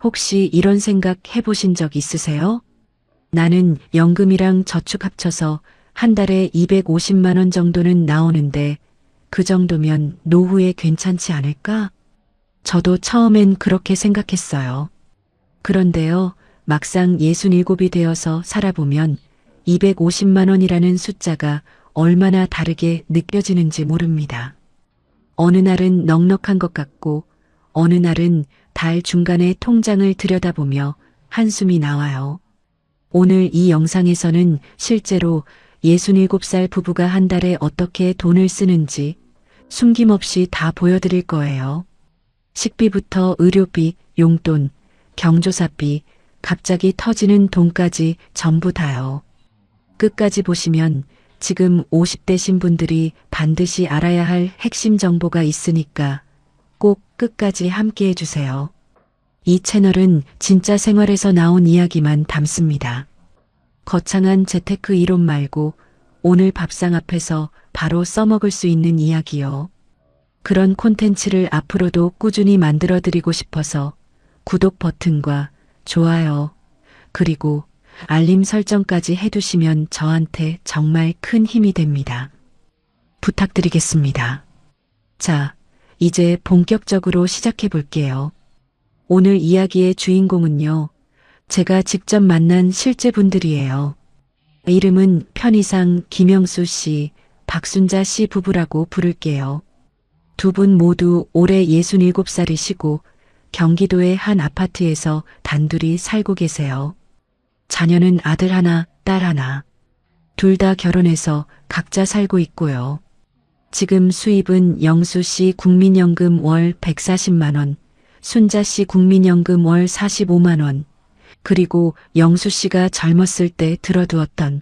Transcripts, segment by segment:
혹시 이런 생각 해보신 적 있으세요? 나는 연금이랑 저축 합쳐서 한 달에 250만 원 정도는 나오는데 그 정도면 노후에 괜찮지 않을까? 저도 처음엔 그렇게 생각했어요. 그런데요, 막상 67이 되어서 살아보면 250만 원이라는 숫자가 얼마나 다르게 느껴지는지 모릅니다. 어느 날은 넉넉한 것 같고 어느 날은 달 중간에 통장을 들여다보며 한숨이 나와요. 오늘 이 영상에서는 실제로 67살 부부가 한 달에 어떻게 돈을 쓰는지 숨김없이 다 보여드릴 거예요. 식비부터 의료비, 용돈, 경조사비, 갑자기 터지는 돈까지 전부 다요. 끝까지 보시면 지금 50대신 분들이 반드시 알아야 할 핵심 정보가 있으니까 꼭 끝까지 함께 해주세요. 이 채널은 진짜 생활에서 나온 이야기만 담습니다. 거창한 재테크 이론 말고 오늘 밥상 앞에서 바로 써먹을 수 있는 이야기요. 그런 콘텐츠를 앞으로도 꾸준히 만들어드리고 싶어서 구독 버튼과 좋아요, 그리고 알림 설정까지 해두시면 저한테 정말 큰 힘이 됩니다. 부탁드리겠습니다. 자, 이제 본격적으로 시작해 볼게요. 오늘 이야기의 주인공은요, 제가 직접 만난 실제 분들이에요. 이름은 편의상 김영수 씨, 박순자 씨 부부라고 부를게요. 두 분 모두 올해 67살이시고 경기도의 한 아파트에서 단둘이 살고 계세요. 자녀는 아들 하나, 딸 하나. 둘 다 결혼해서 각자 살고 있고요. 지금 수입은 영수 씨 국민연금 월 140만 원, 순자 씨 국민연금 월 45만 원, 그리고 영수 씨가 젊었을 때 들어두었던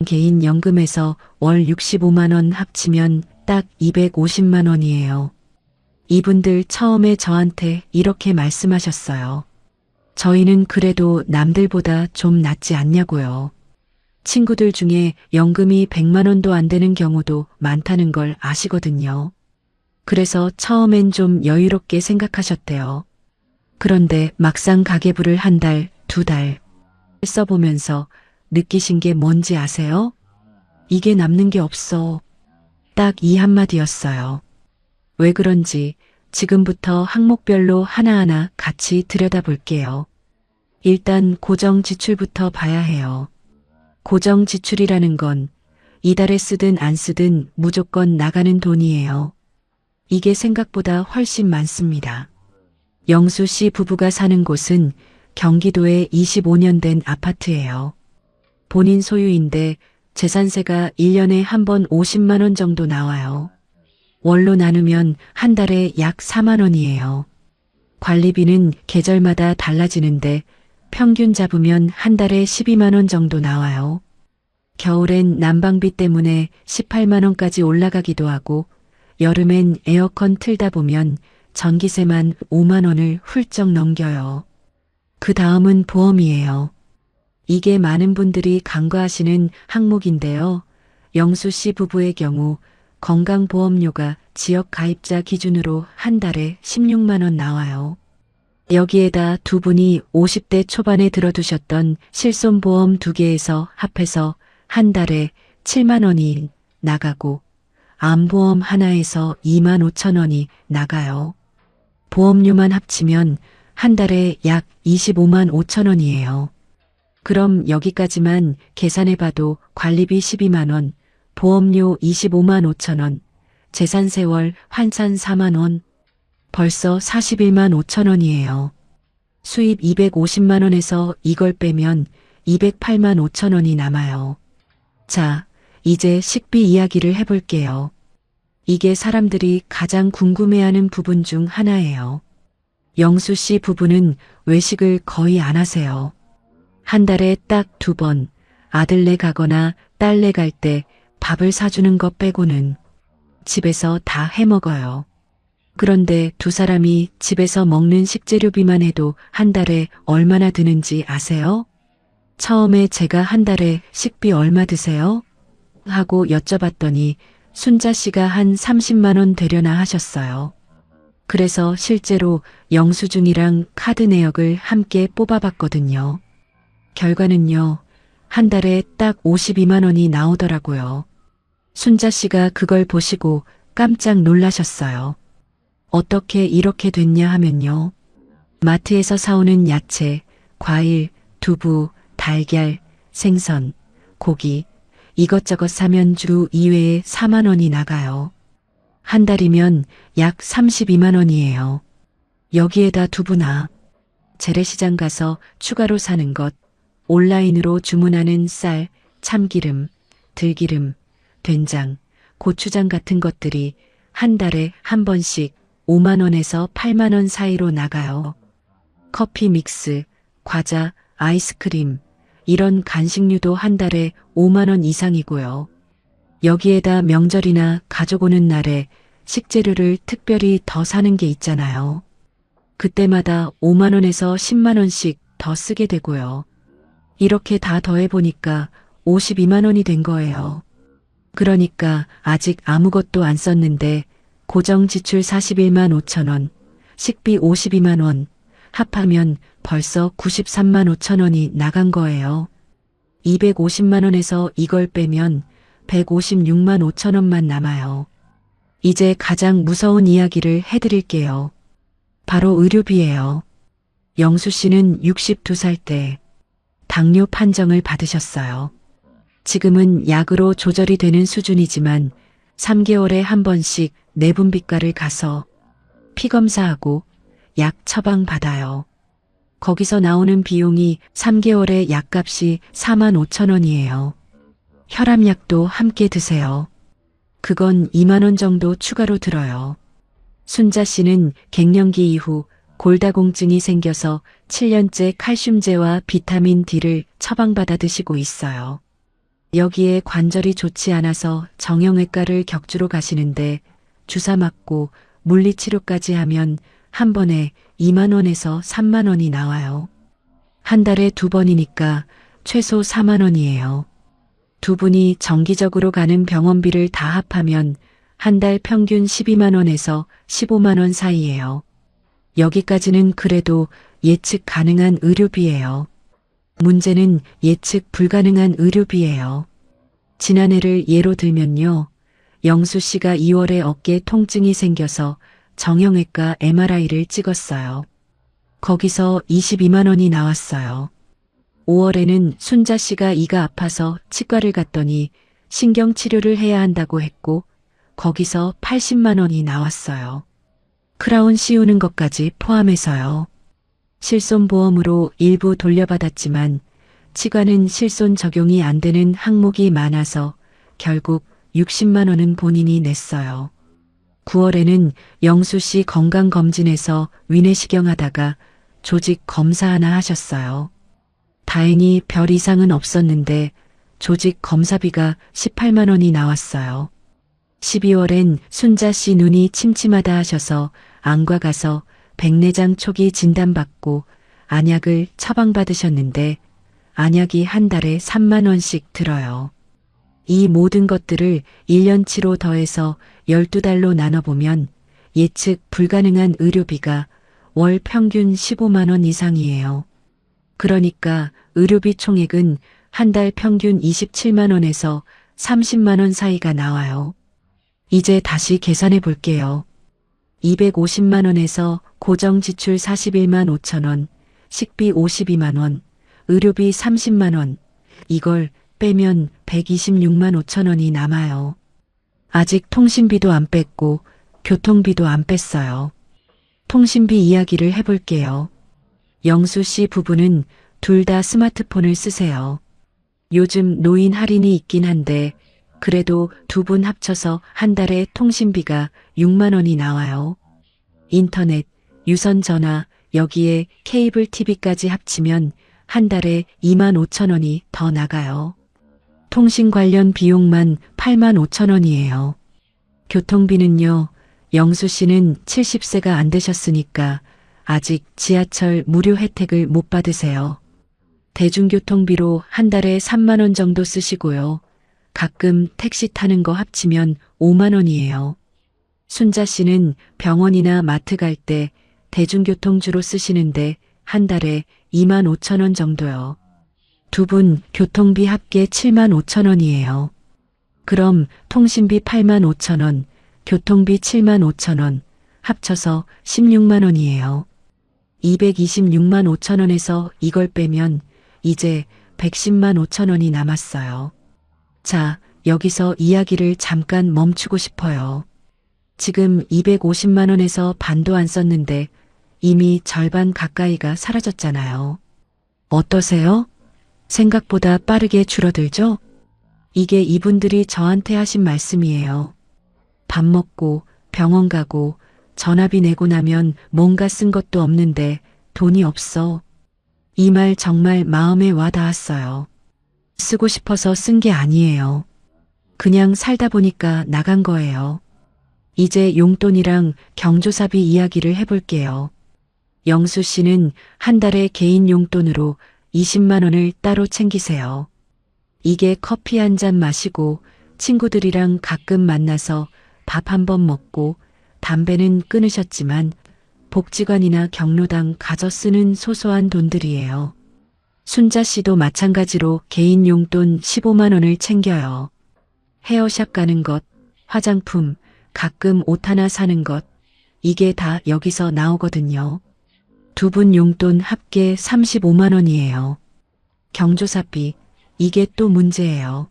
개인 연금에서 월 65만 원 합치면 딱 250만 원이에요. 이분들 처음에 저한테 이렇게 말씀하셨어요. 저희는 그래도 남들보다 좀 낫지 않냐고요. 친구들 중에 연금이 100만 원도 안 되는 경우도 많다는 걸 아시거든요. 그래서 처음엔 좀 여유롭게 생각하셨대요. 그런데 막상 가계부를 한 달, 두 달 써보면서 느끼신 게 뭔지 아세요? 이게 남는 게 없어. 딱 이 한마디였어요. 왜 그런지 지금부터 항목별로 하나하나 같이 들여다볼게요. 일단 고정 지출부터 봐야 해요. 고정 지출이라는 건 이달에 쓰든 안 쓰든 무조건 나가는 돈이에요. 이게 생각보다 훨씬 많습니다. 영수 씨 부부가 사는 곳은 경기도에 25년 된 아파트예요. 본인 소유인데 재산세가 1년에 한 번 50만 원 정도 나와요. 월로 나누면 한 달에 약 4만 원이에요. 관리비는 계절마다 달라지는데 평균 잡으면 한 달에 12만 원 정도 나와요. 겨울엔 난방비 때문에 18만 원까지 올라가기도 하고 여름엔 에어컨 틀다 보면 전기세만 5만 원을 훌쩍 넘겨요. 그 다음은 보험이에요. 이게 많은 분들이 간과하시는 항목인데요. 영수 씨 부부의 경우 건강보험료가 지역 가입자 기준으로 한 달에 16만 원 나와요. 여기에다 두 분이 50대 초반에 들어두셨던 실손보험 2개에서 합해서 한 달에 7만 원이 나가고 암보험 하나에서 2만 5천 원이 나가요. 보험료만 합치면 한 달에 약 25만 5천 원이에요. 그럼 여기까지만 계산해봐도 관리비 12만 원, 보험료 25만 5천 원, 재산세월 환산 4만 원, 벌써 41만 5천 원이에요. 수입 250만 원에서 이걸 빼면 208만 5천 원이 남아요. 자, 이제 식비 이야기를 해볼게요. 이게 사람들이 가장 궁금해하는 부분 중 하나예요. 영수 씨 부부는 외식을 거의 안 하세요. 한 달에 딱 2번 아들네 가거나 딸네 갈 때 밥을 사주는 것 빼고는 집에서 다 해먹어요. 그런데 두 사람이 집에서 먹는 식재료비만 해도 한 달에 얼마나 드는지 아세요? 처음에 제가 한 달에 식비 얼마 드세요? 하고 여쭤봤더니 순자 씨가 한 30만 원 되려나 하셨어요. 그래서 실제로 영수증이랑 카드 내역을 함께 뽑아봤거든요. 결과는요, 한 달에 딱 52만 원이 나오더라고요. 순자 씨가 그걸 보시고 깜짝 놀라셨어요. 어떻게 이렇게 됐냐 하면요. 마트에서 사오는 야채, 과일, 두부, 달걀, 생선, 고기, 이것저것 사면 주 2회에 4만 원이 나가요. 한 달이면 약 32만 원이에요. 여기에다 두부나 재래시장 가서 추가로 사는 것, 온라인으로 주문하는 쌀, 참기름, 들기름, 된장, 고추장 같은 것들이 한 달에 한 번씩 5만 원에서 8만 원 사이로 나가요. 커피 믹스, 과자, 아이스크림, 이런 간식류도 한 달에 5만 원 이상이고요. 여기에다 명절이나 가족 오는 날에 식재료를 특별히 더 사는 게 있잖아요. 그때마다 5만 원에서 10만 원씩 더 쓰게 되고요. 이렇게 다 더해보니까 52만 원이 된 거예요. 그러니까 아직 아무것도 안 썼는데 고정 지출 41만 5천 원, 식비 52만 원, 합하면 벌써 93만 5천 원이 나간 거예요. 250만 원에서 이걸 빼면 156만 5천 원만 남아요. 이제 가장 무서운 이야기를 해드릴게요. 바로 의료비예요. 영수 씨는 62살 때 당뇨 판정을 받으셨어요. 지금은 약으로 조절이 되는 수준이지만 3개월에 한 번씩 내분비과를 가서 피 검사하고 약 처방 받아요. 거기서 나오는 비용이 3개월에 약값이 4만 5천 원이에요. 혈압약도 함께 드세요. 그건 2만 원 정도 추가로 들어요. 순자 씨는 갱년기 이후 골다공증이 생겨서 7년째 칼슘제와 비타민 D를 처방받아 드시고 있어요. 여기에 관절이 좋지 않아서 정형외과를 격주로 가시는데 주사 맞고 물리치료까지 하면 한 번에 2만 원에서 3만 원이 나와요. 한 달에 2번이니까 최소 4만 원이에요. 두 분이 정기적으로 가는 병원비를 다 합하면 한 달 평균 12만 원에서 15만 원 사이예요. 여기까지는 그래도 예측 가능한 의료비예요. 문제는 예측 불가능한 의료비예요. 지난해를 예로 들면요. 영수 씨가 2월에 어깨 통증이 생겨서 정형외과 MRI를 찍었어요. 거기서 22만 원이 나왔어요. 5월에는 순자 씨가 이가 아파서 치과를 갔더니 신경치료를 해야 한다고 했고 거기서 80만 원이 나왔어요. 크라운 씌우는 것까지 포함해서요. 실손보험으로 일부 돌려받았지만 치과는 실손 적용이 안 되는 항목이 많아서 결국 60만 원은 본인이 냈어요. 9월에는 영수 씨 건강검진에서 위내시경하다가 조직 검사 하나 하셨어요. 다행히 별 이상은 없었는데 조직 검사비가 18만 원이 나왔어요. 12월엔 순자 씨 눈이 침침하다 하셔서 안과 가서 백내장 초기 진단받고 안약을 처방받으셨는데 안약이 한 달에 3만 원씩 들어요. 이 모든 것들을 1년치로 더해서 12달로 나눠보면 예측 불가능한 의료비가 월 평균 15만 원 이상이에요. 그러니까 의료비 총액은 한 달 평균 27만 원에서 30만 원 사이가 나와요. 이제 다시 계산해 볼게요. 250만 원에서 고정 지출 41만 5천 원, 식비 52만 원, 의료비 30만 원, 이걸 빼면 126만 5천 원이 남아요. 아직 통신비도 안 뺐고 교통비도 안 뺐어요. 통신비 이야기를 해볼게요. 영수 씨 부부는 둘 다 스마트폰을 쓰세요. 요즘 노인 할인이 있긴 한데 그래도 두 분 합쳐서 한 달에 통신비가 6만 원이 나와요. 인터넷, 유선 전화, 여기에 케이블 TV까지 합치면 한 달에 2만 5천 원이 더 나가요. 통신 관련 비용만 8만 5천 원이에요. 교통비는요. 영수 씨는 70세가 안 되셨으니까 아직 지하철 무료 혜택을 못 받으세요. 대중교통비로 한 달에 3만 원 정도 쓰시고요. 가끔 택시 타는 거 합치면 5만 원이에요. 순자 씨는 병원이나 마트 갈 때 대중교통 주로 쓰시는데 한 달에 2만 5천 원 정도요. 두 분 교통비 합계 7만 5천 원이에요. 그럼 통신비 8만 5천 원, 교통비 7만 5천 원, 합쳐서 16만 원이에요. 226만 5천 원에서 이걸 빼면 이제 110만 5천 원이 남았어요. 자, 여기서 이야기를 잠깐 멈추고 싶어요. 지금 250만 원에서 반도 안 썼는데 이미 절반 가까이가 사라졌잖아요. 어떠세요? 생각보다 빠르게 줄어들죠? 이게 이분들이 저한테 하신 말씀이에요. 밥 먹고 병원 가고 전화비 내고 나면 뭔가 쓴 것도 없는데 돈이 없어. 이 말 정말 마음에 와 닿았어요. 쓰고 싶어서 쓴 게 아니에요. 그냥 살다 보니까 나간 거예요. 이제 용돈이랑 경조사비 이야기를 해볼게요. 영수 씨는 한 달에 개인 용돈으로 20만 원을 따로 챙기세요. 이게 커피 한 잔 마시고 친구들이랑 가끔 만나서 밥 한 번 먹고 담배는 끊으셨지만 복지관이나 경로당 가져 쓰는 소소한 돈들이에요. 순자 씨도 마찬가지로 개인 용돈 15만 원을 챙겨요. 헤어샵 가는 것, 화장품, 가끔 옷 하나 사는 것, 이게 다 여기서 나오거든요. 두 분 용돈 합계 35만 원이에요. 경조사비, 이게 또 문제예요.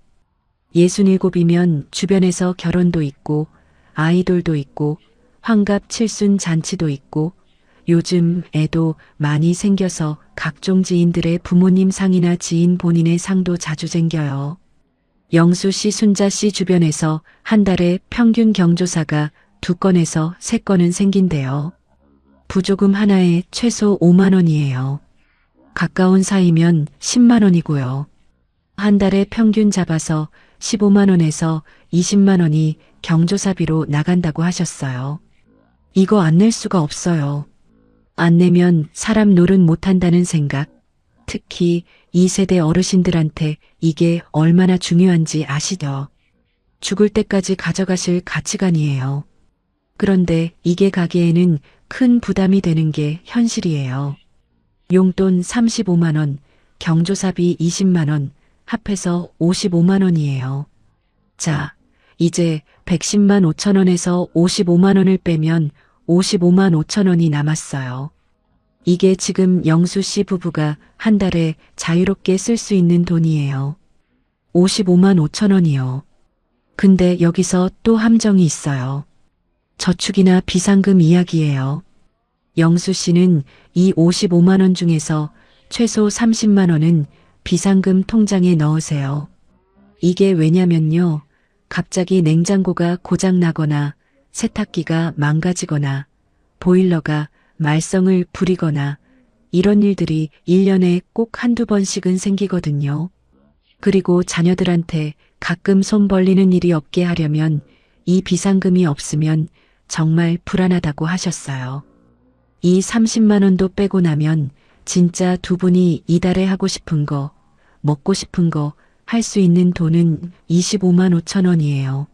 67이면 주변에서 결혼도 있고 아이돌도 있고 환갑 칠순 잔치도 있고 요즘 애도 많이 생겨서 각종 지인들의 부모님 상이나 지인 본인의 상도 자주 생겨요. 영수 씨, 순자 씨 주변에서 한 달에 평균 경조사가 2건에서 3건은 생긴대요. 부조금 하나에 최소 5만 원이에요. 가까운 사이면 10만 원이고요. 한 달에 평균 잡아서 15만 원에서 20만 원이 경조사비로 나간다고 하셨어요. 이거 안 낼 수가 없어요. 안 내면 사람 노릇 못한다는 생각, 특히 2세대 어르신들한테 이게 얼마나 중요한지 아시죠? 죽을 때까지 가져가실 가치관이에요. 그런데 이게 가게에는 큰 부담이 되는 게 현실이에요. 용돈 35만 원, 경조사비 20만 원, 합해서 55만 원이에요. 자, 이제 110만 5천 원에서 55만 원을 빼면 55만 5천 원이 남았어요. 이게 지금 영수 씨 부부가 한 달에 자유롭게 쓸 수 있는 돈이에요. 55만 5천 원이요. 근데 여기서 또 함정이 있어요. 저축이나 비상금 이야기예요. 영수 씨는 이 55만 원 중에서 최소 30만 원은 비상금 통장에 넣으세요. 이게 왜냐면요. 갑자기 냉장고가 고장 나거나 세탁기가 망가지거나 보일러가 말썽을 부리거나 이런 일들이 1년에 꼭 한두 번씩은 생기거든요. 그리고 자녀들한테 가끔 손 벌리는 일이 없게 하려면 이 비상금이 없으면 정말 불안하다고 하셨어요. 이 30만 원도 빼고 나면 진짜 두 분이 이달에 하고 싶은 거, 먹고 싶은 거 할 수 있는 돈은 25만 5천 원이에요.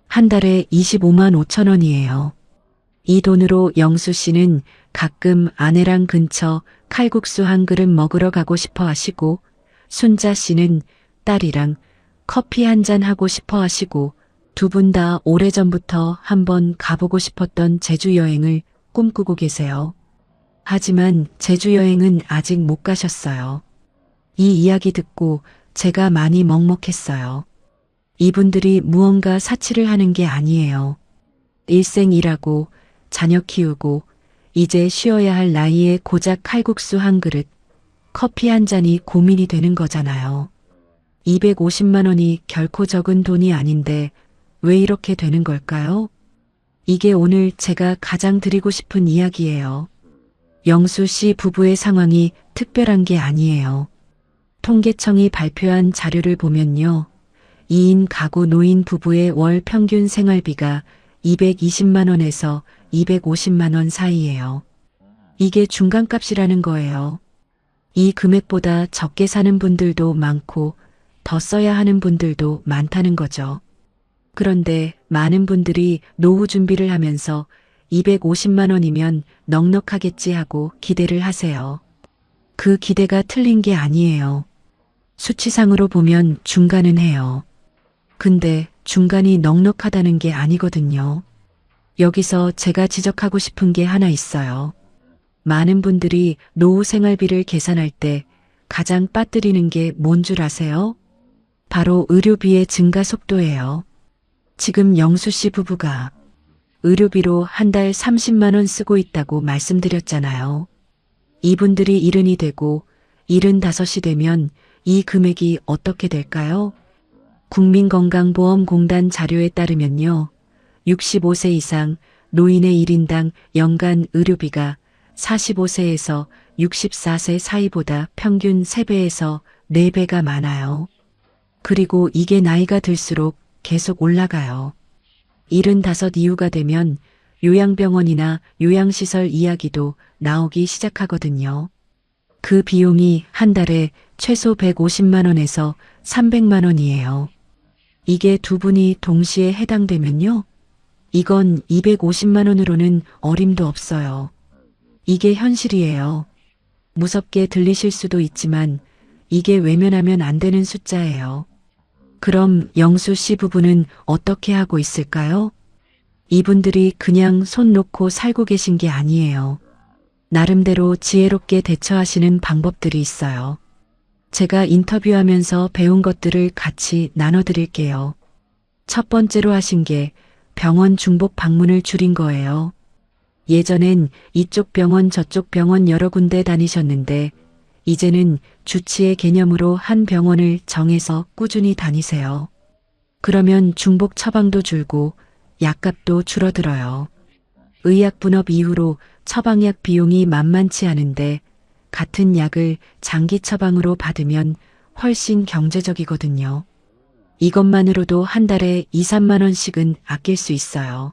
한 달에 25만 5천 원이에요. 이 돈으로 영수 씨는 가끔 아내랑 근처 칼국수 한 그릇 먹으러 가고 싶어 하시고 순자 씨는 딸이랑 커피 한 잔 하고 싶어 하시고 두 분 다 오래전부터 한번 가보고 싶었던 제주 여행을 꿈꾸고 계세요. 하지만 제주 여행은 아직 못 가셨어요. 이 이야기 듣고 제가 많이 먹먹했어요. 이분들이 무언가 사치를 하는 게 아니에요. 일생 일하고 자녀 키우고 이제 쉬어야 할 나이에 고작 칼국수 한 그릇, 커피 한 잔이 고민이 되는 거잖아요. 250만 원이 결코 적은 돈이 아닌데 왜 이렇게 되는 걸까요? 이게 오늘 제가 가장 드리고 싶은 이야기예요. 영수 씨 부부의 상황이 특별한 게 아니에요. 통계청이 발표한 자료를 보면요. 2인 가구 노인 부부의 월 평균 생활비가 220만 원에서 250만 원 사이예요. 이게 중간값이라는 거예요. 이 금액보다 적게 사는 분들도 많고 더 써야 하는 분들도 많다는 거죠. 그런데 많은 분들이 노후 준비를 하면서 250만 원이면 넉넉하겠지 하고 기대를 하세요. 그 기대가 틀린 게 아니에요. 수치상으로 보면 중간은 해요. 근데 중간이 넉넉하다는 게 아니거든요. 여기서 제가 지적하고 싶은 게 하나 있어요. 많은 분들이 노후 생활비를 계산할 때 가장 빠뜨리는 게 뭔 줄 아세요? 바로 의료비의 증가 속도예요. 지금 영수 씨 부부가 의료비로 한 달 30만 원 쓰고 있다고 말씀드렸잖아요. 이분들이 70이 되고 75이 되면 이 금액이 어떻게 될까요? 국민건강보험공단 자료에 따르면요. 65세 이상 노인의 1인당 연간 의료비가 45세에서 64세 사이보다 평균 3배에서 4배가 많아요. 그리고 이게 나이가 들수록 계속 올라가요. 75 이후가 되면 요양병원이나 요양시설 이야기도 나오기 시작하거든요. 그 비용이 한 달에 최소 150만 원에서 300만 원이에요. 이게 두 분이 동시에 해당되면요. 이건 250만 원으로는 어림도 없어요. 이게 현실이에요. 무섭게 들리실 수도 있지만 이게 외면하면 안 되는 숫자예요. 그럼 영수 씨 부부는 어떻게 하고 있을까요? 이분들이 그냥 손 놓고 살고 계신 게 아니에요. 나름대로 지혜롭게 대처하시는 방법들이 있어요. 제가 인터뷰하면서 배운 것들을 같이 나눠드릴게요. 첫 번째로 하신 게 병원 중복 방문을 줄인 거예요. 예전엔 이쪽 병원 저쪽 병원 여러 군데 다니셨는데 이제는 주치의 개념으로 한 병원을 정해서 꾸준히 다니세요. 그러면 중복 처방도 줄고 약값도 줄어들어요. 의약분업 이후로 처방약 비용이 만만치 않은데 같은 약을 장기 처방으로 받으면 훨씬 경제적이거든요. 이것만으로도 한 달에 2, 3만 원씩은 아낄 수 있어요.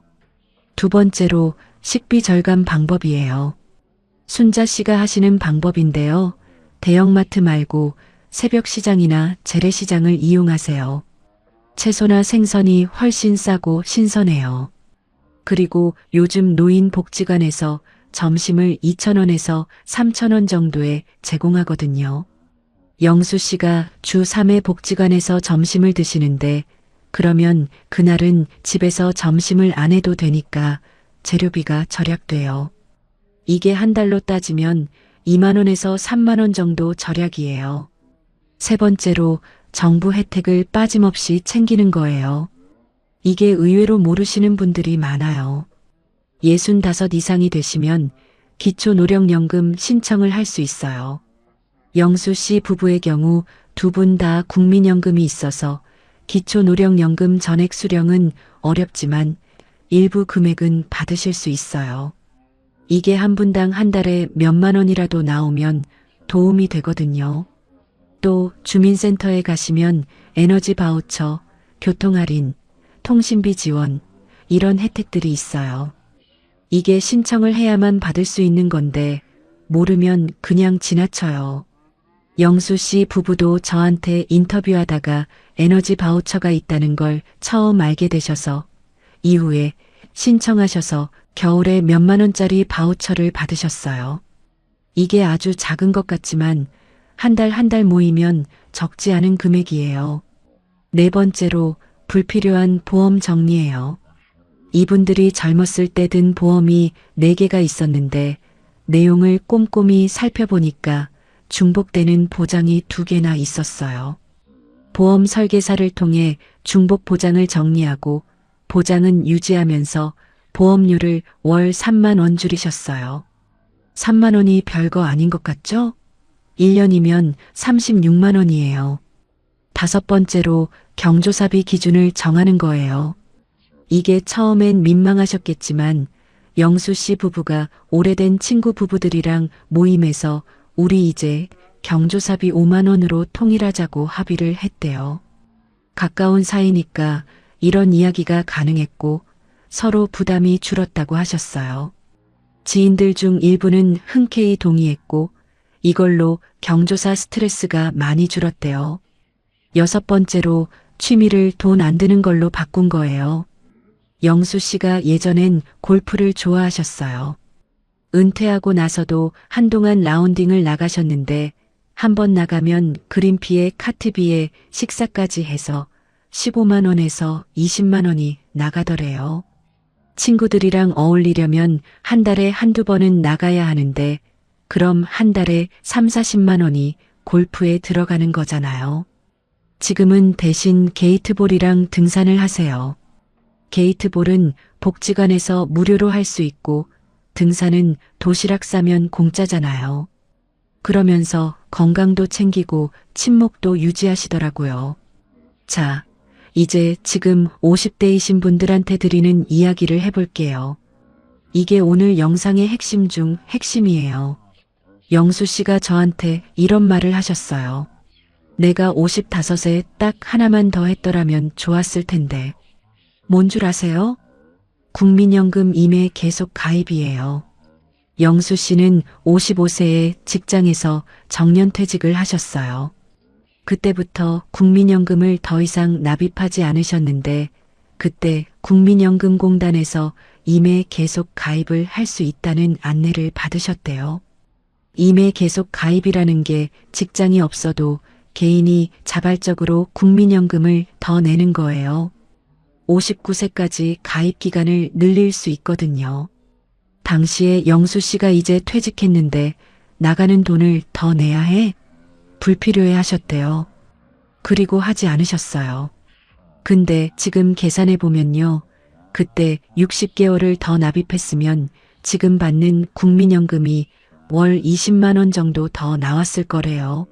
두 번째로 식비 절감 방법이에요. 순자 씨가 하시는 방법인데요. 대형마트 말고 새벽 시장이나 재래시장을 이용하세요. 채소나 생선이 훨씬 싸고 신선해요. 그리고 요즘 노인복지관에서 점심을 2,000원에서 3,000원 정도에 제공하거든요. 영수 씨가 주 3회 복지관에서 점심을 드시는데 그러면 그날은 집에서 점심을 안 해도 되니까 재료비가 절약돼요. 이게 한 달로 따지면 2만 원에서 3만 원 정도 절약이에요. 세 번째로 정부 혜택을 빠짐없이 챙기는 거예요. 이게 의외로 모르시는 분들이 많아요. 65 이상이 되시면 기초노령연금 신청을 할 수 있어요. 영수 씨 부부의 경우 두 분 다 국민연금이 있어서 기초노령연금 전액 수령은 어렵지만 일부 금액은 받으실 수 있어요. 이게 한 분당 한 달에 몇만 원이라도 나오면 도움이 되거든요. 또 주민센터에 가시면 에너지 바우처, 교통할인, 통신비 지원 이런 혜택들이 있어요. 이게 신청을 해야만 받을 수 있는 건데 모르면 그냥 지나쳐요. 영수 씨 부부도 저한테 인터뷰하다가 에너지 바우처가 있다는 걸 처음 알게 되셔서 이후에 신청하셔서 겨울에 몇만 원짜리 바우처를 받으셨어요. 이게 아주 작은 것 같지만 한 달 모이면 적지 않은 금액이에요. 네 번째로 불필요한 보험 정리예요. 이분들이 젊었을 때 든 보험이 4개가 있었는데 내용을 꼼꼼히 살펴보니까 중복되는 보장이 2개나 있었어요. 보험 설계사를 통해 중복 보장을 정리하고 보장은 유지하면서 보험료를 월 3만 원 줄이셨어요. 3만 원이 별거 아닌 것 같죠? 1년이면 36만 원이에요. 다섯 번째로 경조사비 기준을 정하는 거예요. 이게 처음엔 민망하셨겠지만 영수 씨 부부가 오래된 친구 부부들이랑 모임에서 우리 이제 경조사비 5만 원으로 통일하자고 합의를 했대요. 가까운 사이니까 이런 이야기가 가능했고 서로 부담이 줄었다고 하셨어요. 지인들 중 일부는 흔쾌히 동의했고 이걸로 경조사 스트레스가 많이 줄었대요. 여섯 번째로 취미를 돈 안 드는 걸로 바꾼 거예요. 영수 씨가 예전엔 골프를 좋아하셨어요. 은퇴하고 나서도 한동안 라운딩을 나가셨는데 한 번 나가면 그린피에 카트비에 식사까지 해서 15만 원에서 20만 원이 나가더래요. 친구들이랑 어울리려면 한 달에 한두 번은 나가야 하는데 그럼 한 달에 3, 40만 원이 골프에 들어가는 거잖아요. 지금은 대신 게이트볼이랑 등산을 하세요. 게이트볼은 복지관에서 무료로 할 수 있고 등산은 도시락 싸면 공짜잖아요. 그러면서 건강도 챙기고 친목도 유지하시더라고요. 자, 이제 지금 50대이신 분들한테 드리는 이야기를 해볼게요. 이게 오늘 영상의 핵심 중 핵심이에요. 영수 씨가 저한테 이런 말을 하셨어요. 내가 55에 딱 하나만 더 했더라면 좋았을 텐데. 뭔 줄 아세요? 국민연금 임해 계속 가입이에요. 영수 씨는 55세에 직장에서 정년퇴직을 하셨어요. 그때부터 국민연금을 더 이상 납입하지 않으셨는데 그때 국민연금공단에서 임해 계속 가입을 할 수 있다는 안내를 받으셨대요. 임해 계속 가입이라는 게 직장이 없어도 개인이 자발적으로 국민연금을 더 내는 거예요. 59세까지 가입 기간을 늘릴 수 있거든요. 당시에 영수 씨가 이제 퇴직했는데 나가는 돈을 더 내야 해? 불필요해 하셨대요. 그리고 하지 않으셨어요. 근데 지금 계산해 보면요. 그때 60개월을 더 납입했으면 지금 받는 국민연금이 월 20만 원 정도 더 나왔을 거래요.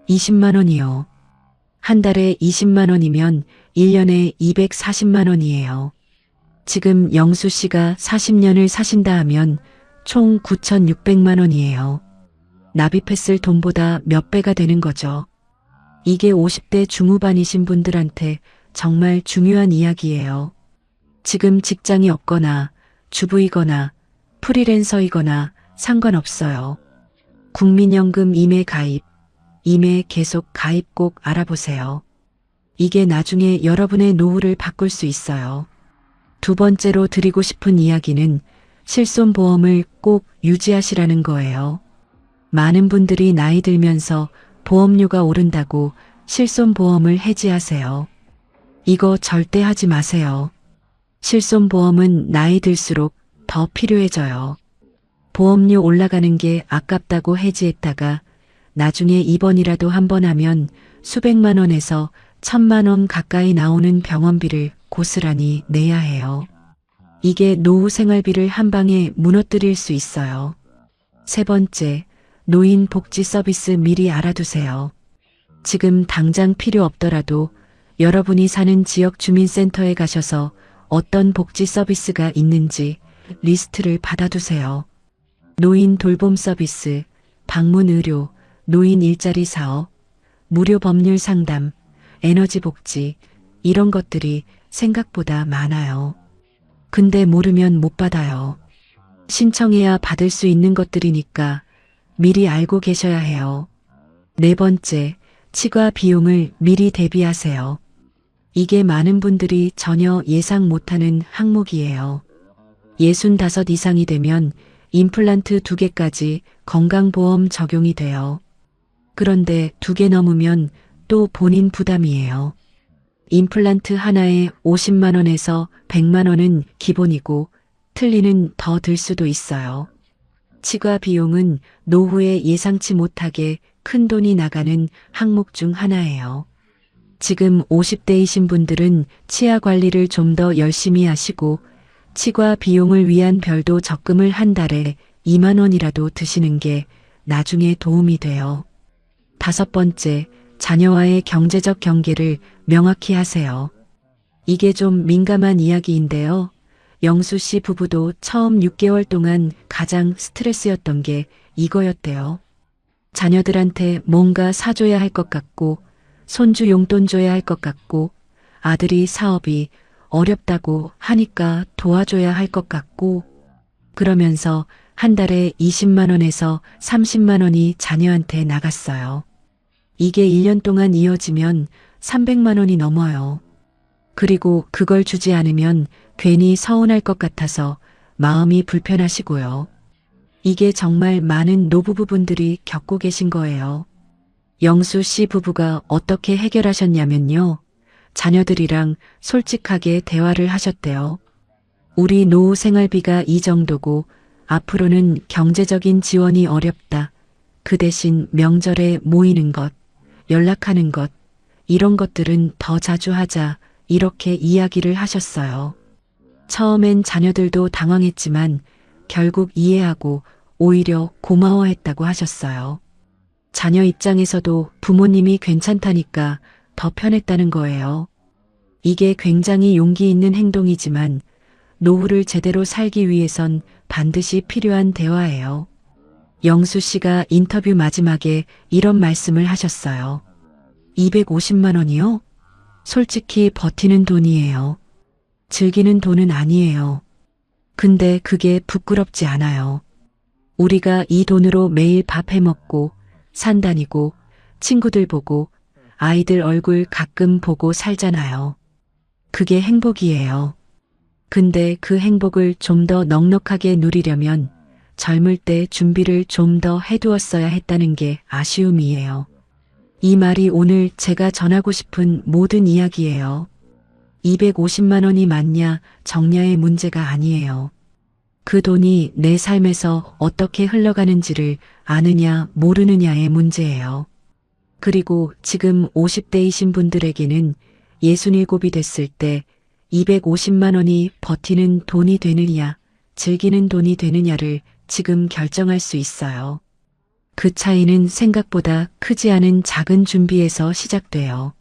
20만 원이요. 한 달에 20만 원이면 1년에 240만 원이에요. 지금 영수 씨가 40년을 사신다 하면 총 9,600만 원이에요. 납입했을 돈보다 몇 배가 되는 거죠. 이게 50대 중후반이신 분들한테 정말 중요한 이야기예요. 지금 직장이 없거나 주부이거나 프리랜서이거나 상관없어요. 국민연금 임해 가입, 임해 계속 가입 꼭 알아보세요. 이게 나중에 여러분의 노후를 바꿀 수 있어요. 두 번째로 드리고 싶은 이야기는 실손보험을 꼭 유지하시라는 거예요. 많은 분들이 나이 들면서 보험료가 오른다고 실손보험을 해지하세요. 이거 절대 하지 마세요. 실손보험은 나이 들수록 더 필요해져요. 보험료 올라가는 게 아깝다고 해지했다가 나중에 입원이라도 한 번 하면 수백만 원에서 1,000만 원 가까이 나오는 병원비를 고스란히 내야 해요. 이게 노후 생활비를 한 방에 무너뜨릴 수 있어요. 세 번째, 노인 복지 서비스 미리 알아두세요. 지금 당장 필요 없더라도 여러분이 사는 지역 주민센터에 가셔서 어떤 복지 서비스가 있는지 리스트를 받아두세요. 노인 돌봄 서비스, 방문 의료, 노인 일자리 사업, 무료 법률 상담, 에너지 복지, 이런 것들이 생각보다 많아요. 근데 모르면 못 받아요. 신청해야 받을 수 있는 것들이니까 미리 알고 계셔야 해요. 네 번째, 치과 비용을 미리 대비하세요. 이게 많은 분들이 전혀 예상 못하는 항목이에요. 65 이상이 되면 임플란트 2개까지 건강보험 적용이 돼요. 그런데 2개 넘으면 또 본인 부담이에요. 임플란트 하나에 50만 원에서 100만 원은 기본이고 틀리는 더 들 수도 있어요. 치과 비용은 노후에 예상치 못하게 큰 돈이 나가는 항목 중 하나예요. 지금 50대이신 분들은 치아 관리를 좀 더 열심히 하시고 치과 비용을 위한 별도 적금을 한 달에 2만 원이라도 드시는 게 나중에 도움이 돼요. 다섯 번째, 자녀와의 경제적 경계를 명확히 하세요. 이게 좀 민감한 이야기인데요. 영수 씨 부부도 처음 6개월 동안 가장 스트레스였던 게 이거였대요. 자녀들한테 뭔가 사줘야 할 것 같고 손주 용돈 줘야 할 것 같고 아들이 사업이 어렵다고 하니까 도와줘야 할 것 같고 그러면서 한 달에 20만 원에서 30만 원이 자녀한테 나갔어요. 이게 1년 동안 이어지면 300만 원이 넘어요. 그리고 그걸 주지 않으면 괜히 서운할 것 같아서 마음이 불편하시고요. 이게 정말 많은 노부부분들이 겪고 계신 거예요. 영수 씨 부부가 어떻게 해결하셨냐면요. 자녀들이랑 솔직하게 대화를 하셨대요. 우리 노후 생활비가 이 정도고 앞으로는 경제적인 지원이 어렵다. 그 대신 명절에 모이는 것, 연락하는 것, 이런 것들은 더 자주 하자. 이렇게 이야기를 하셨어요. 처음엔 자녀들도 당황했지만 결국 이해하고 오히려 고마워했다고 하셨어요. 자녀 입장에서도 부모님이 괜찮다니까 더 편했다는 거예요. 이게 굉장히 용기 있는 행동이지만 노후를 제대로 살기 위해선 반드시 필요한 대화예요. 영수 씨가 인터뷰 마지막에 이런 말씀을 하셨어요. 250만 원이요? 솔직히 버티는 돈이에요. 즐기는 돈은 아니에요. 근데 그게 부끄럽지 않아요. 우리가 이 돈으로 매일 밥 해 먹고 산 다니고 친구들 보고 아이들 얼굴 가끔 보고 살잖아요. 그게 행복이에요. 근데 그 행복을 좀 더 넉넉하게 누리려면 젊을 때 준비를 좀 더 해두었어야 했다는 게 아쉬움이에요. 이 말이 오늘 제가 전하고 싶은 모든 이야기예요. 250만 원이 많냐 적냐의 문제가 아니에요. 그 돈이 내 삶에서 어떻게 흘러가는지를 아느냐 모르느냐의 문제예요. 그리고 지금 50대이신 분들에게는 67이 됐을 때 250만 원이 버티는 돈이 되느냐, 즐기는 돈이 되느냐를 지금 결정할 수 있어요. 그 차이는 생각보다 크지 않은 작은 준비에서 시작돼요.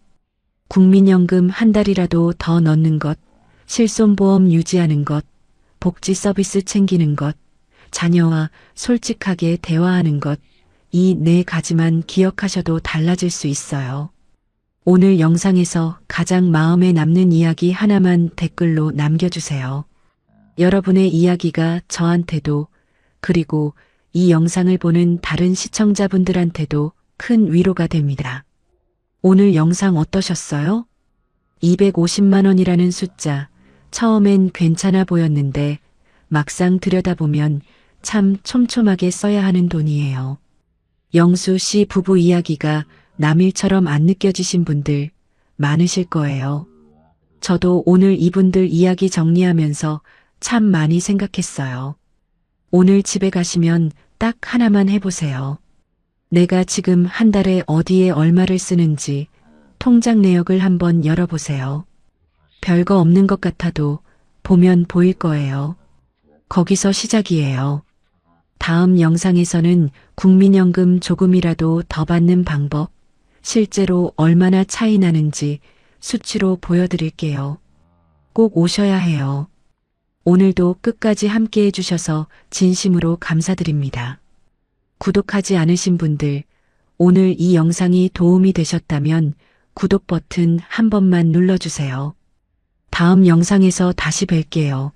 국민연금 한 달이라도 더 넣는 것, 실손보험 유지하는 것, 복지 서비스 챙기는 것, 자녀와 솔직하게 대화하는 것, 이 네 가지만 기억하셔도 달라질 수 있어요. 오늘 영상에서 가장 마음에 남는 이야기 하나만 댓글로 남겨주세요. 여러분의 이야기가 저한테도 그리고 이 영상을 보는 다른 시청자분들한테도 큰 위로가 됩니다. 오늘 영상 어떠셨어요? 250만 원이라는 숫자, 처음엔 괜찮아 보였는데 막상 들여다보면 참 촘촘하게 써야 하는 돈이에요. 영수 씨 부부 이야기가 남일처럼 안 느껴지신 분들 많으실 거예요. 저도 오늘 이분들 이야기 정리하면서 참 많이 생각했어요. 오늘 집에 가시면 딱 하나만 해보세요. 내가 지금 한 달에 어디에 얼마를 쓰는지 통장 내역을 한번 열어보세요. 별거 없는 것 같아도 보면 보일 거예요. 거기서 시작이에요. 다음 영상에서는 국민연금 조금이라도 더 받는 방법, 실제로 얼마나 차이 나는지 수치로 보여드릴게요. 꼭 오셔야 해요. 오늘도 끝까지 함께 해주셔서 진심으로 감사드립니다. 구독하지 않으신 분들, 오늘 이 영상이 도움이 되셨다면 구독 버튼 한 번만 눌러주세요. 다음 영상에서 다시 뵐게요.